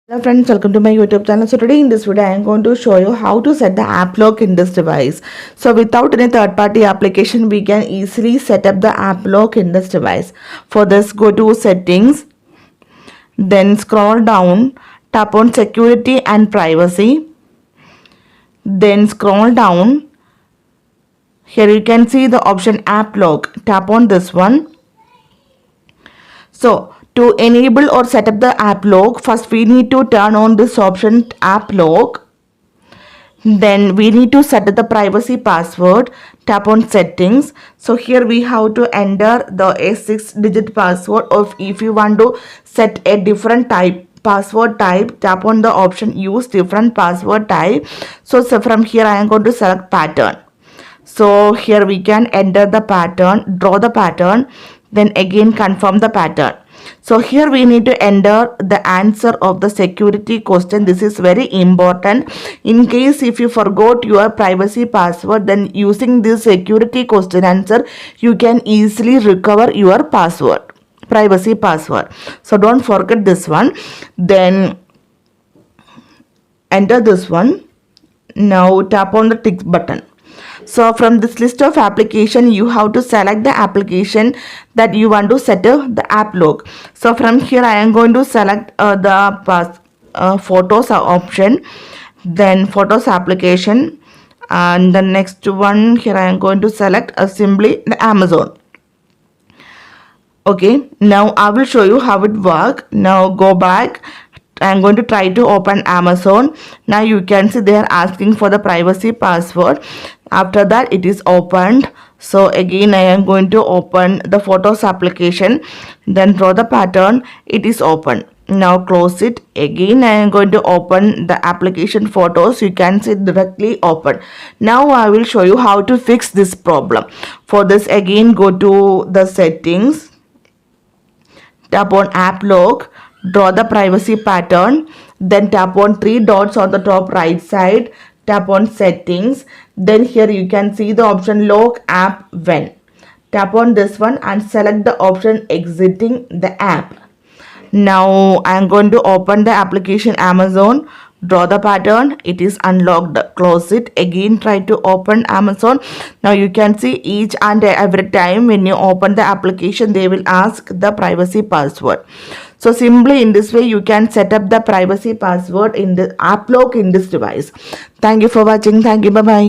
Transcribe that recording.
Hello friends, welcome to my YouTube channel. So today in this video I am going to show you how to set the app lock in this device. So without any third party application we can easily set up the app lock in this device. For this, go to settings, then scroll down, tap on security and privacy, then scroll down. Here you can see the option app lock. Tap on this one. So to enable or set up the app lock, first we need to turn on this option app lock. Then we need to set the privacy password. Tap on settings. So here we have to enter the a 6-digit password, or if you want to set a different password type, tap on the option use different password type. So from here I am going to select pattern. So here we can enter the pattern, draw the pattern, then again confirm the pattern. So here we need to enter the answer of the security question. This is very important. In case if you forgot your privacy password, then using this security question answer, you can easily recover your password, privacy password. So don't forget this one. Then enter this one. Now tap on the tick button. So from this list of application, you have to select the application that you want to set the app lock. So from here I am going to select the photos option, then photos application, and the next one here I am going to select simply the Amazon. Okay, now I will show you how it works. Now go back. I'm going to try to open Amazon. Now you can see they are asking for the privacy password. After that it is opened. So again I am going to open the photos application, then draw the pattern. It is open. Now close it. Again I am going to open the application photos. You can see directly open. Now I will show you how to fix this problem. For this, again go to the settings, tap on app lock, draw the privacy pattern, then tap on three dots on the top right side, tap on settings. Then here you can see the option lock app when. Tap on this one and select the option exiting the app. Now I am going to open the application Amazon, draw the pattern. It is unlocked. Close it. Again try to open Amazon. Now you can see each and every time when you open the application they will ask the privacy password. So simply in this way you can set up the privacy password in the app lock in this device. Thank you for watching. Thank you. Bye bye.